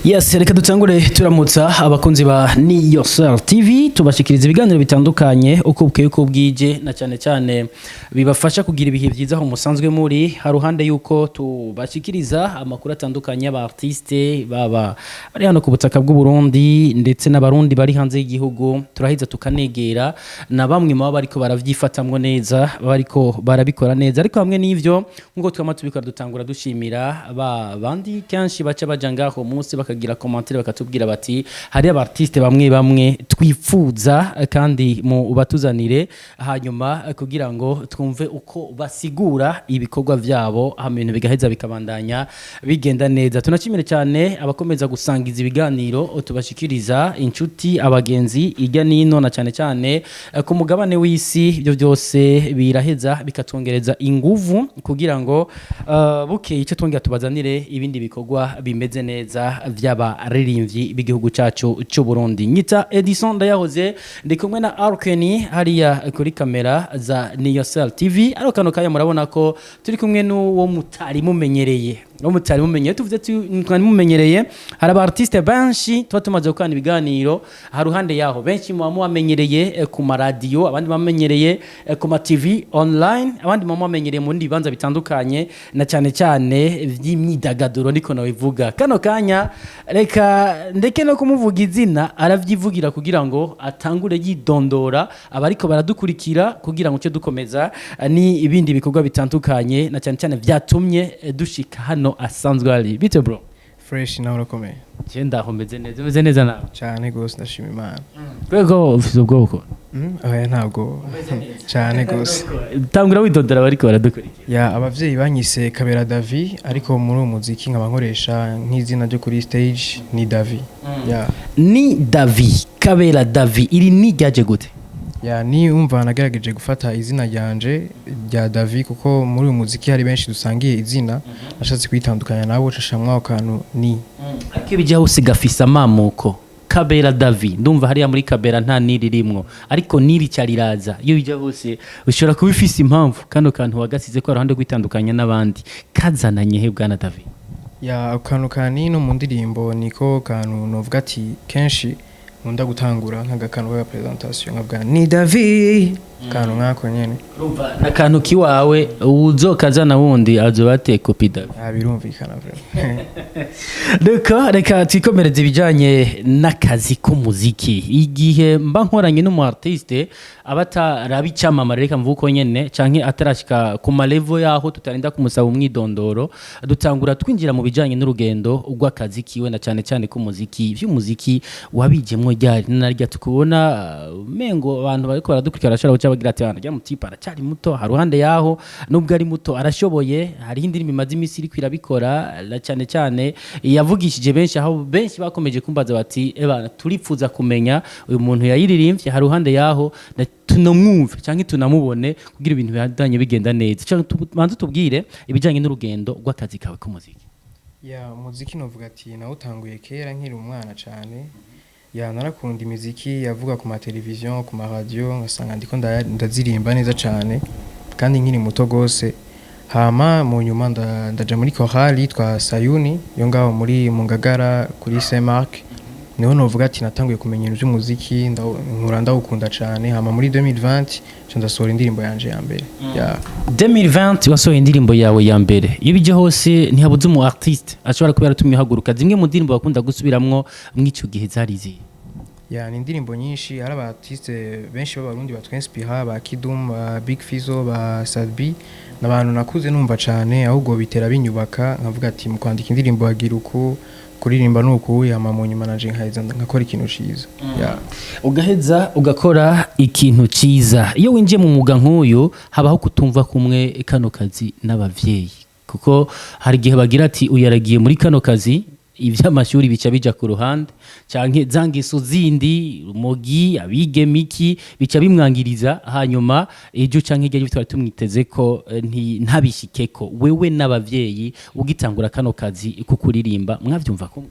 Yes, reka dutangure turamutsa abakunzi ba Niyosel TV tubashikiriza ibiganiro bitandukanye uko bukeye uko bwije na cyane cyane bibafasha kugira ibihe byiza aho musanzwe muri haruhande yuko tubashikiriza amakuru atandukanye aba artiste baba bari hano ku butaka bw'u Burundi ndetse n'abarundi bari hanze y'igihugu turaheza tukanegera na bamwe mu bariko baravyifatamwe neza bariko barabikora neza ariko hamwe n'ivyo ngo twama tubikora dutangura dushimira bandi kenshi baca baja ngaho munsi bakagira commentaire bakatubwira bati hari abartiste bamwe twifuza kandi mu batuzanire hanyuma kugira ngo twumve uko basigura ibikorwa vyabo hamwe ibintu bigaheza bikabandanya bigenda neza tunashimire cyane abakomeza gusangiza ibiganiro tubashikiriza inshuti abagenzi ijya nino na cyane ku mugabane w'isi ibyo byose biraheza bikatwongereza inguvu kugira ngo bukeye icyo twongera tubazanire ibindi bikorwa bimeze neza vy'abaririmbyi b'igihugu cyacu cy'u Burundi nyita Edison ndayahoze ndi kumwe na Arkeni hariya kuri kamera za Niyosel TV ariko kano kaya murabona ko turi kumwe n'uwo mutari mumenyereye tuvuze twari mumenyereye hari aba artiste benshi tuba tumaze gukana ibiganiro haruhande yaho benshi mu bamenyereye ku maradiyo abandi bamenyereye ku ma TV online abandi mu bamenyereye mu ndi bibanza bitandukanye na cyane vy'imyidagaduro ndiko nabivuga kano kanya reka ndeke no kumuvuga izina aravyivugira kugira ngo atangure yidondora abariko baradukurikira kugira ngo cyo dukomeza ni ibindi bikorwa bitandukanye na cyane vyatumye dushika hano asanzwe ari bite bro fresh nawe urakomeye genda aho meze neza nawe cyane gose ndashima Imana kwego ufite ubwoko oya ntabwo cyane gose tangura widondora bariko baradukurikira ya abavyeyi banyise Kabera Davi ariko muri umuziki nkaba nkoresha nk'izina ryo kuri stage ni Davi ya ni Davi Kabera Davi iri ni ryaje gute ya ni umva nagerageje gufata izina ryanje rya Davi kuko muri uyu muziki hari benshi dusangiye izina nashatse kwitandukanya nabo cacamwa akantu ni ariko bijyaho sigafisa mamuko Kabera Davi ndumva hariya muri Kabera nta niri rimwo ariko niri cyariraza iyo bijya hose ushobora kubifisa impamvu kano kantu wagasize ko arahande kwitandukanya n'abandi kazananye he bwana Davi ya akantu kani no mu ndirimbo niko kantu novuga ati kenshi nkunda gutangura nk'agakano ka presentation nkabwa ni Davi kantu nkako nyene urumva nakantu kiwawe uzokazana wundi azobate copy Davi birumvikana vraiment reka twikomereze ibijanye n'akazi k'umuziki igihe mba nkoranye n'umu artiste abatarabi cyamamare reka mvuko nyene canke atarashika ku malevo yaho tutarinda kumusaba umwidondoro dutangura twinjira mu bijanye n'urugendo rw'akazi kiwe na cyane k'umuziki by'umuziki wabijemwe ryari narya tukubona mengo abantu bariko baradukurikira arashara uca bagira ati bana mutipa aracyari muto haruhande yaho nubwo ari muto arashoboye hari indi mimazi imisi iri kwirabikora cyane yavugishije benshi aho benshi bakomeje kumbaza bati bana turipfuza kumenya uyu muntu yayiririmbye haruhande yaho tunamwumve cyangwa tunamubone kugira ibintu byadanye bigenda neza cyangwa tubanze tubwire ibijanye n'urugendo rw'akazi kawe k'umuziki ya muziki novuga ati nawe utanguye kera nkiri umwana cyane ya narakunda imiziki yavuga ku ma television ku ma radio ngasanga ndiko ndazirimba neza cyane kandi nkiri muto gose hama mu nyuma ndaja muri chorale twa Sayuni yo ngaho muri mu Ngagara kuri Saint Mark niho novuga ati natanguye kumenya ibintu by'umuziki nkura ndawukunda cyane hama muri 2020 cyo ndasohora indirimbo yanje ya mbere ya 2020 wasohoye indirimbo yawe ya mbere iyo bije hose ntihabuze umu artiste ashobora kuba yaratumye haguruka zimwe mu ndirimbo bakunda gusubiramwo mw'icyo gihe zarizi ya ni indirimbo nyinshi hari aba artiste benshi b'abarundi batwinspira ba Kidum ba Big Fizzo ba Sadbi n'abantu nakuze numva cyane ahubwo bitera binyubaka nkavuga ati mu kwandika indirimbo bagira uko kuririmba nuko yama mu nyuma naje nkaheza ngakora ikintu ciza ugaheza ugakora ikintu ciza iyo winjiye mu muga nk'uyu habaho kutumva kumwe kano kazi n'abavyeyi kuko hari gihe bagira ati uyaragiye muri kano kazi ivy'amashuri bica bija ku ruhande canke zangiso zindi mogi abige miki bica bimwangiriza hanyuma ejo canke igihe bitwara tumwiteze ko ntabishikeko wewe n'abavyeyi ugitangura kano kazi kukuririmba mwavyumva ko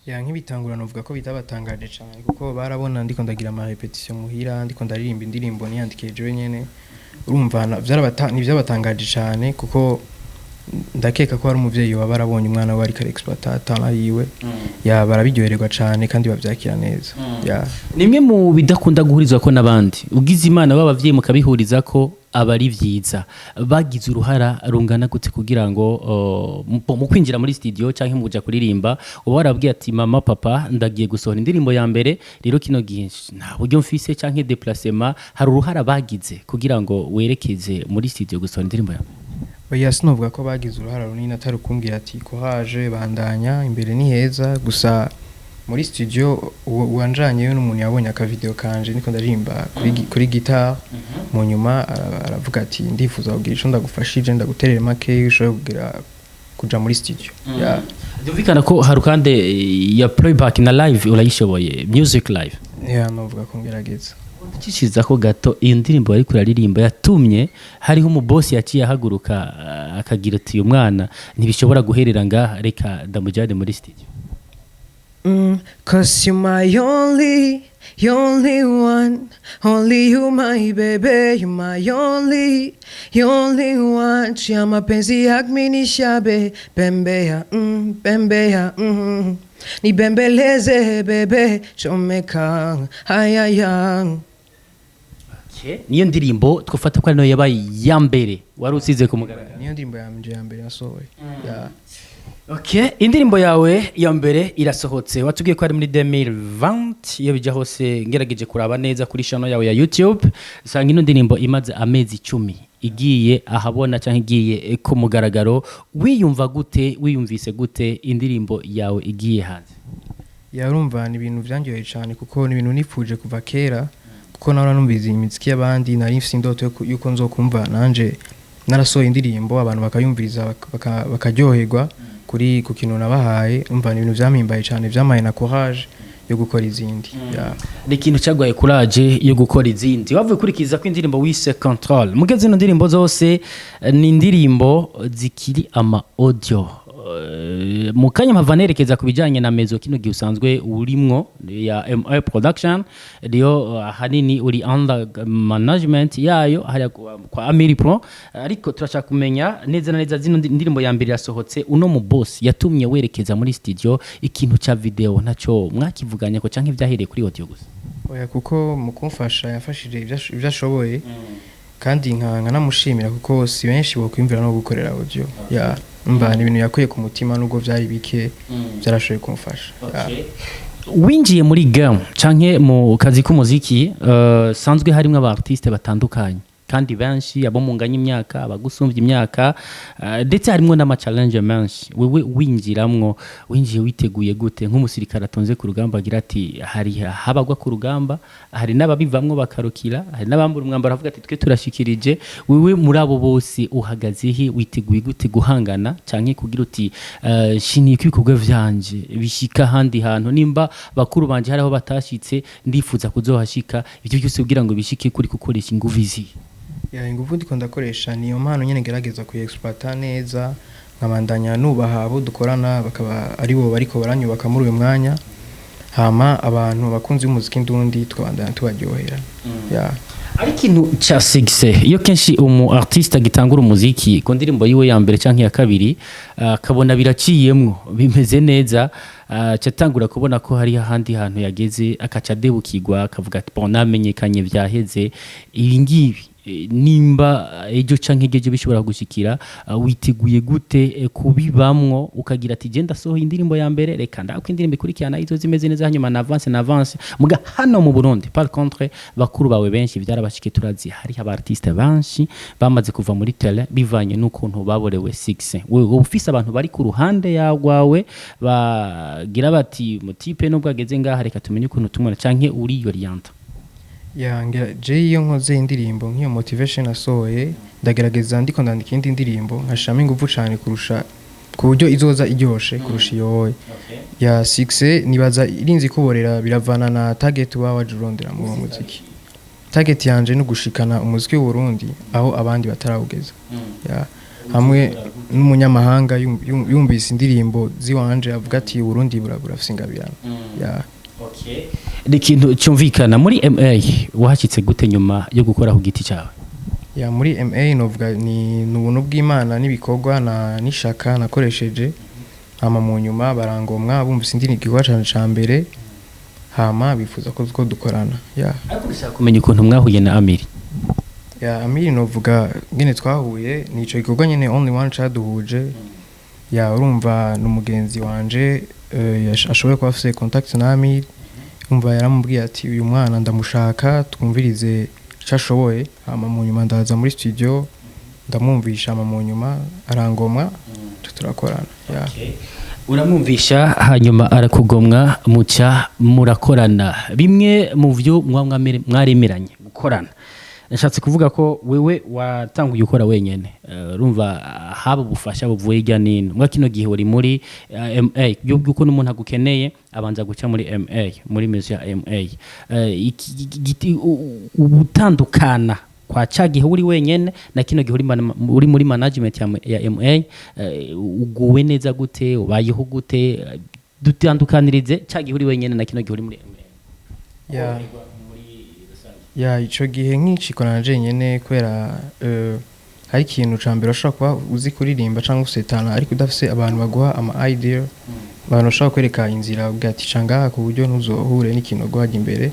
ya nk'ibitangura novuga ko bitabatangaje cyane kuko barabona ndiko ndagira ama repetition muhira ndiko ndaririmba indirimbo niyandikije jewe nyene urumva vyarabatangaje cyane kuko ndakeka ko hari umuvyeyi waba arabonye umwana we ariko exploiter talent yiwe ya barabiryohererwa cyane kandi bavyakira neza ya nimwe mu bidakunda guhurizwa ko nabandi ugize imana b'abavyeyi mukabihuriza ko abari vyiza bagize uruhara rungana gute kugira ngo mu kwinjira muri studio canke mu kuja kuririmba uba warabwiye ati mama papa ndagiye gusohora indirimbo ya mbere rero kino gihe nta buryo mfise canke déplacement hari uruhara bagize kugira ngo werekeze muri studio gusohora indirimbo ya mbere? Oya sinovuga ko bagize uruhara runini atari kumbwira ati ko haje bandanya imbere ni heza gusa muri studio wanjanye n'umuntu yabonye aka video kanje niko ndaririmba kuri guitar mu nyuma aravuga ati ndifuza kugira ico ndagufashije ndaguterera make ushobora kuja muri studio ya byumvikana ko harukande ya playback na live urayishoboye music live ya novuga ko ngerageza Cishiza ko gato iyo ndirimbo bari kuraririmba yatumye hariho umubosi yaciye ahaguruka akagira ati umwana ntibishobora guherera ngaha reka ndamujyane muri studio. Cause you're my only one, only you my baby, you're my only one. Chia mapenzi yak mini shabe, bembea, bembea, ni bembeleze bebe, chomeka, hayayang. Niyo ndirimbo twafata ko ari nayo yabaye ya mbere wari usize ku mugaragaro. Niyo ndirimbo ya mbere yasohoye. Yeah. Okay, indirimbo yawe ya mbere irasohotse watubwiye ko ari muri 2020 iyo bija hose ngerageje kuraba neza kuri channel yawe ya YouTube sanga ino ndirimbo imaze amezi 10 igiye ahabona cyangwa igiye ku mugaragaro wiyumva gute wiyumvise gute indirimbo yawe igiye hanze? Yarumva ni ibintu byangiye cyane kuko ni ibintu nifuje kuva kera kuko nara numviza imiziki y'abandi nari mfite indoto yuko nzokumva nanje narasohoye indirimbo abantu bakayumviriza bakaryoherwa kuri ku kintu nabahaye umva ni ibintu byamimbaye cyane byamaye na courage yo gukora izindi ni ikintu cyagwaye courage yo gukora izindi wavuye kurikiza ko indirimbo wise control mugeze no ndirimbo zose ni indirimbo zikiri ama audio mukanya mpavanerekeza kubijanye na mezo kino gihe usanzwe urimwo ya MI production rio hanini uri under management yayo hari kwa Amiri Pro ariko turashaka kumenya neza na neza zino ndirimbo ya mbere yasohotse uno mu boss yatumye werekeza muri studio ikintu cha video naco mwakivuganye ko canke vyahereye kuri audio gusa? Oya kuko mu kumfasha yafashije ivyo ashoboye kandi nka namushimira kuko si benshi bo kwimvira no gukorera audio ya mba ni ibintu yakuye ku mutima nubwo byari bike byarashoboye kumfasha. Winjiye muri game canke mu kazi k'umuziki sanzwe harimo abartiste batandukanye kandi benshi abo munganya imyaka abagusumvye imyaka ndetse harimo n'ama challenge menshi wewe winjiramwo winjiye witeguye gute nk'umusirikare atonze ku rugamba agira ati hari habagwa ku rugamba hari n'ababivamwo bakarukira hari n'abambura umwambaro avuga ati twe turashikirije wewe muri abo bose uhagazehe witeguye gute guhangana canke kugira uti shiniye kwikogwe vyanje bishika handi hantu nimba bakuru banje haraho batashitse ndifuza kuzohashika ibyo byose kugira ngo bishike kuri kukoresha inguvu izi ya inguvu ndiko ndakoresha niyo mpano nyene ngerageza kuexploita neza nkabandanya nubaha abo dukorana bakaba ari bo bariko baranyubaka muri uyu mwanya hama abantu bakunze umuziki ndundi twabandanya tubaryohera ya ari kintu cha success iyo kenshi umu artiste agitangura umuziki ko ndirimbo yiwe ya mbere canke ya kabiri kabona biraciyemwo bimeze neza cyatangura kubona ko hari handi hantu yageze akaca debukirwa akavuga ati bon namenyekanye vyaheze ibi ngibi nimba ejo canke geje bishobora gushikira witeguye gute kubibamwo ukagira ati je ndasohoye indirimbo ya mbere reka ndako indirimbo ikurikirana izo zimeze neza hanyuma na avance muga hano mu Burundi par contre bakuru bawe benshi byarabashike turazi hari aba artiste benshi bamaze kuva muri tele bivanye n'ukuntu baborewe 6 wewe ufise abantu bari ku ruhande yawe bagira bati mutipe nubwo ageze ngaha reka tumenye ukuntu tumwana canke uri orienta yangira je iyo nkoze indirimbo nk'iyo motivation asohoye ndagerageza ndiko ndandika indi ndirimbo nkashama ingufu cyane kurusha ku buryo izoza iryoshe kurusha iyo ya 6 nibaza irinzi kuborera biravana na target wawe jurondera mu muziki target yanje no gushikana umuziki w'u Burundi aho abandi batarawugeza ya hamwe n'umunyamahanga yumvise indirimbo ziwanje avuga ati Burundi burafisingabirana ya ni ikintu cyumvikana muri MA wahashitse gute nyuma yo gukora ku giti cyawe? ya muri MA novuga ni ubuntu bw'Imana n'ibikorwa na nishaka nakoresheje hama mu nyuma barangomwa bumvise indi nigirwa cyane cyambere hama bifuza ko dukorana ya ariko bishaka kumenya ukuntu mwahuye na Amiri ya Amiri novuga ngene twahuye nico gikorwa nyene only one chaduhuje ya urumva n'umugenzi wanje ashoboye kuba afise contact na Amiri umva yaramubwiye ati uyu mwana ndamushaka twumvirize cyashoboye hama mu nyuma ndaza muri studio ndamwumvisha hama mu nyuma arangomwa turakorana ya uramwumvisha hanyuma arakugomwa muca murakorana bimwe mu byo mwaremeranye gukorana nashatse kuvuga ko wewe watanguye ukora wenyene urumva haba ubufasha buvuye hirya nino mwa kino gihe uri muri MA yuko n'umuntu agukeneye abanza guca muri MA muri mezo ya MA ubutandukana kwa cagihe uri wenyene na kino gihe uri muri management ya MA uguwe neza gute ubayeho gute dutandukanirize cagihe uri wenyene na kino gihe uri muri MA ya ico gihe nk'ikorana jenyene kwera hari ikintu cambere ushobora kuba uzi kuririmba cyangwa usetana ariko udafise abantu baguha ama idea abantu bashaka kwereka inzira ubwati canga ku buryo ntuzohure n'ikintu gwaje imbere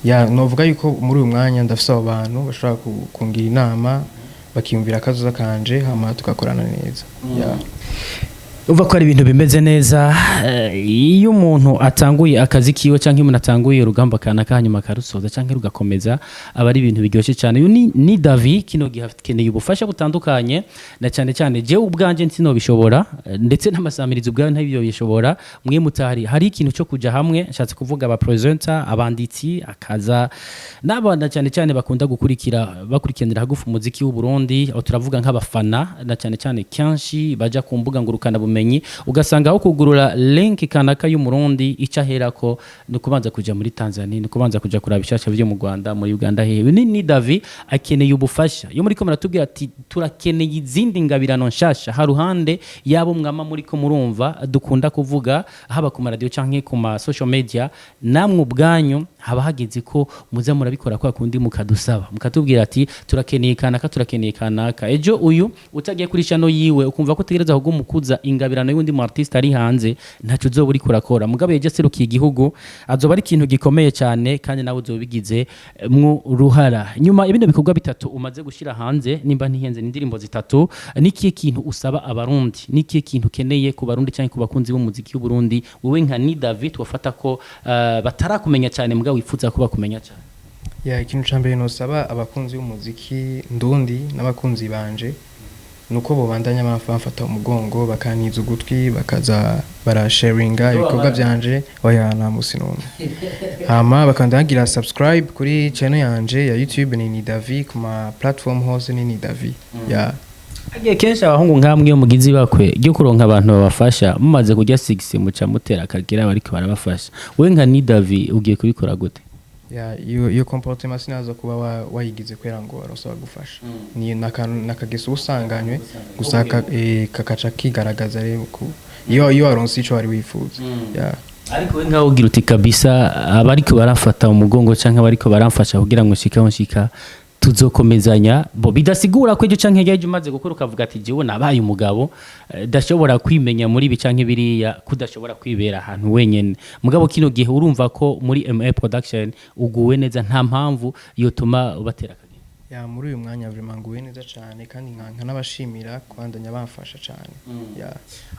ya novuga yuko muri uyu mwanya ndafise abo bantu bashaka kungira inama bakiyumvira akazoza kanje hama tugakorana neza ya uva ko ari ibintu bimeze neza iyo umuntu atanguye akazi kiwe cyangwa umuntu atanguye urugamba kanaka hanyuma akarusoza cyangwa rugakomeza aba ari ibintu biryoshye cyane uyu ni David kino gihe akeneye ubufasha butandukanye na cyane cyane je ubwanje ntino bishobora ndetse n'amasamirizo ubwawe ntabyo bishobora mwe mutari hari ikintu cyo kuja hamwe nshatse kuvuga aba presenter abanditsi akaza n'abana cyane cyane bakunda bakurikiranira hagufu umuziki w'u Burundi aho turavuga nk'abafana na cyane cyane kenshi baja ku mbuga ngurukana bumenyi ugasanga aho kugurura link kanaka y'umurundi icaherako no kubanza kuja muri Tanzania no kubanza kuja kuraba bishasha byo mu Rwanda muri Uganda hewe ni David akeneye ubufasha yo muri ko muratubwira ati turakeneye izindi ngabirano nshasha haruhande yabo mwama muri ko murumva dukunda kuvuga haba ku radio canke ku ma social media namwe ubwanyu haba hageze ko muza murabikora kwa kundi mukadusaba mukatubwira ati turakeneye kanaka ejo uyu utagiye kuri channel yiwe ukumva ko tegereza kugumukuza ingabirano y'undi mu artist ari hanze ntacu zo buri kurakora mugabe yeje serukiye igihugu azoba ari ikintu gikomeye cyane kandi nawe uzobigize mu ruhara nyuma ibindi bikorwa bitatu umaze gushira hanze nimba ntihenze n'indirimbo zitatu nikiye kintu usaba abarundi nikiye kintu keneye ku barundi cyane ku bakunzi b'umuziki w'u Burundi wewe nka ni David wafata ko batarakumenya cyane mugabe wifuza kuba kumenya cyane ya ikintu cambere no saba abakunzi b'umuziki ndundi n'abakunzi banje nuko bo bandanya bamfata umugongo bakaniza ugutwi bakaza barasharinga ibikorwa byanje oya na musinoma hama bakandagira subscribe kuri channel yanje ya YouTube ni David kuma platform hose ni David ya agiye kenshi abahungu nkamwe yo mugizi bakwe ryo kuronka abantu babafasha mumaze kujya 6 muca mutera akagira bariko barabafasha we nka ni David ugiye kubikora gute ya iyo comportement sinaza kuba wayigize kwera ngo arosaba gufasha ni nakageso usanganywe gusaka kakaca kigaragaza rero ko iyo aronse ico ari wifuza ya ariko we nkaho ugira uti kabisa abariko barafata umugongo canke abariko baramfasha kugira ngo nshika tuzokomezanya bo bidasigura ko ejo canke ejo umaze gukora ukavuga ati jewe nabaye umugabo dashobora kwimenya muri bi canke biriya kudashobora kwibera ahantu wenyene mugabo kino gihe urumva ko muri MA production uguwe neza nta mpamvu yotuma ubatera akagira ya muri uyu mwanya vraiment nguwe neza cyane kandi nkanka nabashimira kwandanya bamfasha cyane ya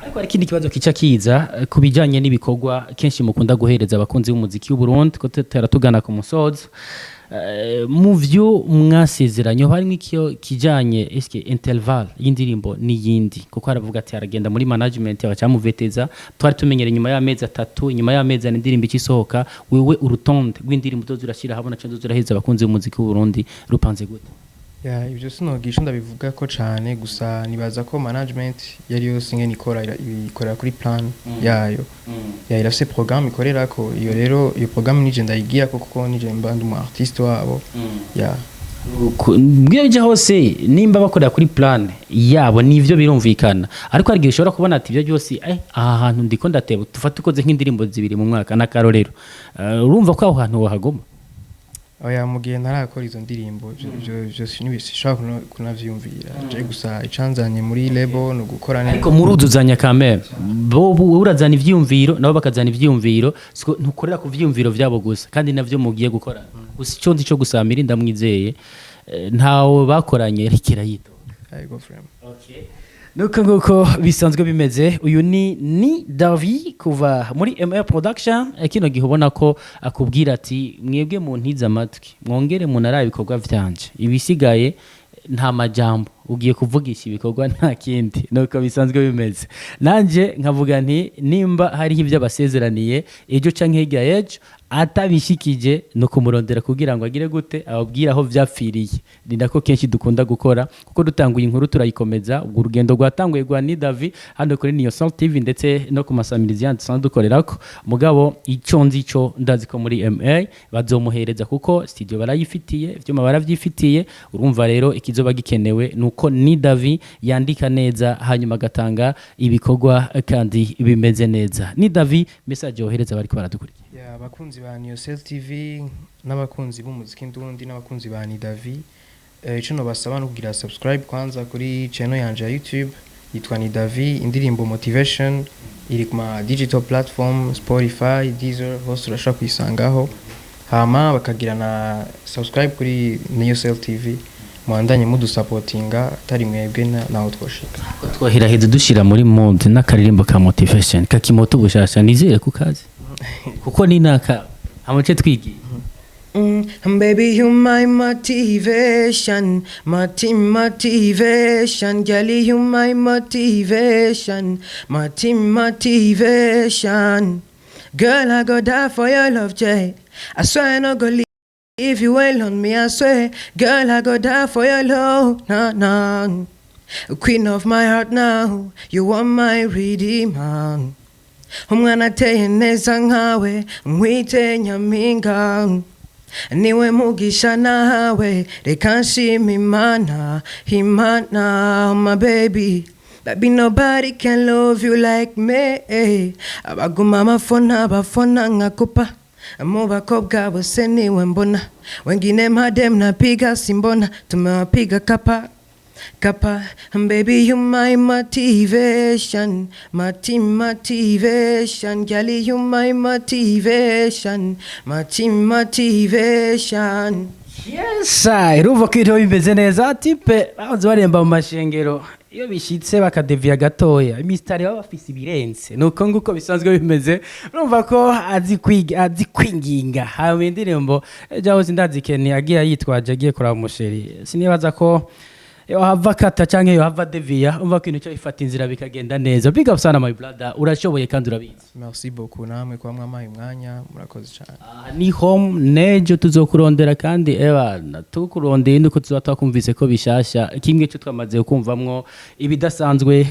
ariko ari kindi kibazo kica kiza kubijanye n'ibikorwa kenshi mukunda guhereza abakunzi b'umuziki w'u Burundi ko teratugana ku musozo mu vyo mwasezeranye harimo ikiyo kijanye eske interval y'indirimbo n'iyindi kuko aravuga ati aragenda muri management abacamuveteza twari tumenyere nyuma y'amezi 3 nyuma y'amezi indirimbo ikisohoka wewe urutonde rw'indirimbo zo zurashira habona cyo zuraheza abakunzi b'umuziki w'u Burundi rupanze gute ya ibyo sinogisha ndabivuga ko cyane gusa nibaza ko management yari yose ngene ikora kuri plan yayo ya irafise programme ikorera ko iyo rero iyo programme nije ndayigira kuko nije mbandi mu artiste wabo ya bwije hose nimba bakorera kuri plan yabo nivyo birumvikana ariko ariko ushobora kubona ati ibyo byose aha hantu ndiko ndateba tufata ukoze nk'indirimbo zibiri mu mwaka na karorero urumva ko aho hantu wahagoma oya mu gihe ntarakora izo ndirimbo je sinibishaka kunavyumvira je gusa icanzanye muri label no gukora neza ariko muruzuzanya kamera bo urazana ivyumviro nabo bakazana ivyumviro ntukorera ku vyumviro vyabo gusa kandi navyo mugiye gukora gusa ico ndico gusamira ndamwizeye ntawo bakoranye rikira yito go frame okay nuko bisanzwe bimeze uyu ni Davi kuva muri MR Production kino gihe ubona ko akubwira ati mwebwe mu ntiza amatwi mwongere munara ibikorwa vyanje ibisigaye nta majambo ugiye kuvugisha ibikorwa nta kindi nuko bisanzwe bimeze nanje nkavuga nti nimba hari ivyo abasezeraniye ejo canke hirya ejo atabishikije no kumurondera kugira ngo agire gute ababwira aho vyapfiriye ni nako kenshi dukunda gukora kuko dutanguye inkuru turayikomeza ubwo urugendo rwatanguye rwa ni Davi hano kuri Niyosel TV ndetse no ku masamirizi yandi dusanzwe dukorerako mugabo ico nzico ndazi ko muri MA bazomuhereza kuko studio barayifitiye ivyuma baravyifitiye urumva rero ikizoba gikenewe nuko ni Davi yandika neza hanyuma agatanga ibikorwa kandi bimeze neza ni Davi message yohereza bari ko baradukurikira abakunzi ba Niyosel TV n'abakunzi b'umuziki ndundi n'abakunzi ba ni Davi ico no basaba no kugira subscribe kwanza kuri channel yanje ya YouTube yitwa ni Davi indirimbo motivation iri kuma digital platform Spotify Deezer hose urashaka kuyisangaho hama bakagira na subscribe kuri Niyosel TV mwandanye mudusupportinga tari mwebwe naho twoshika twohiraheze dushira muri monde n'akaririmbo ka motivation kakimoto bushasha nizere kukazi kuko ni naka amace twigiye baby you my motivation motivation girl you my motivation motivation girl I go die for your love Jay I swear I no go leave if you will on me I swear girl I go die for your love no queen of my heart now you are my redeemer umwana ateye neza nkawe mwite nyampinga niwe mugisha nawe reka nshima imana my baby nobody can love you like me abaguma abafona nkakupa mu bakobwa bose niwe mbona wengine madem napiga simbona tumewapiga kapa baby you my motivation motivation girl you my motivation motivation yes iruva ko iriho bimeze neza tipe bahoze baremba mu mashengero iyo bishitse bakadevia gatoya imistari baba bafise ibirenze nuko nguko bisanzwe bimeze urumva ko azi kwinginga hawe indirimbo jahoze ndazikene agiye yitwaje agiye kuraba umusheri sinibaza ko yo hava kata canke yo hava devia umva ko icyo ifata inzira bikagenda neza big up sana my brother urashoboye kandi urabizi merci beaucoup namwe kwa mwamaye umwanya murakoze cyane ni home nejo tuzokurondera kandi tukurondeye nuko tuzatakumvise ko bishasha kimwe cyo twamaze kumvamwo ibidasanzwe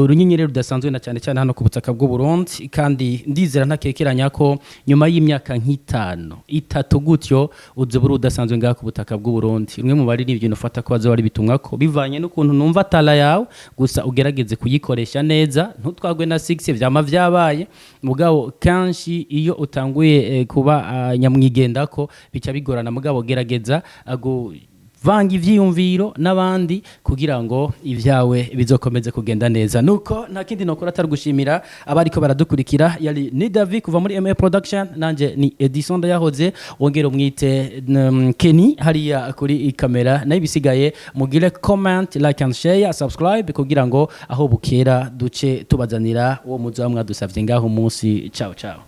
runyinyere rudasanzwe na cyane cyane hano ku butaka bw'u Burundi kandi ndizera ntakekeranya ko nyuma y'imyaka nk'itanu itatu gutyo uzobura udasanzwe ngaha ku butaka bw'u Burundi umwe mu bari n'ibintu ufata ko bazo bari bitumwa ko bivanye n'ukuntu numva tala yawe gusa ugerageze kuyikoresha neza ntutwagwe na 6 vyama vyabaye mugabo kanshi iyo utanguye kuba nyamwigendako bica bigorana mugabo gerageza vanga ivyiyumviro n'abandi kugira ngo ivyawe bizokomeze kugenda neza nuko nta kindi nokora atari gushimira abariko baradukurikira yari ni Davi kuva muri MA Production nanje ni Edison yahoze wongera umwite Kenny hariya kuri kamera nayo bisigaye mugire comment like and share subscribe kugira ngo aho bukera duce tubazanira uwo muzo mwadusavye ngaho umunsi ciao ciao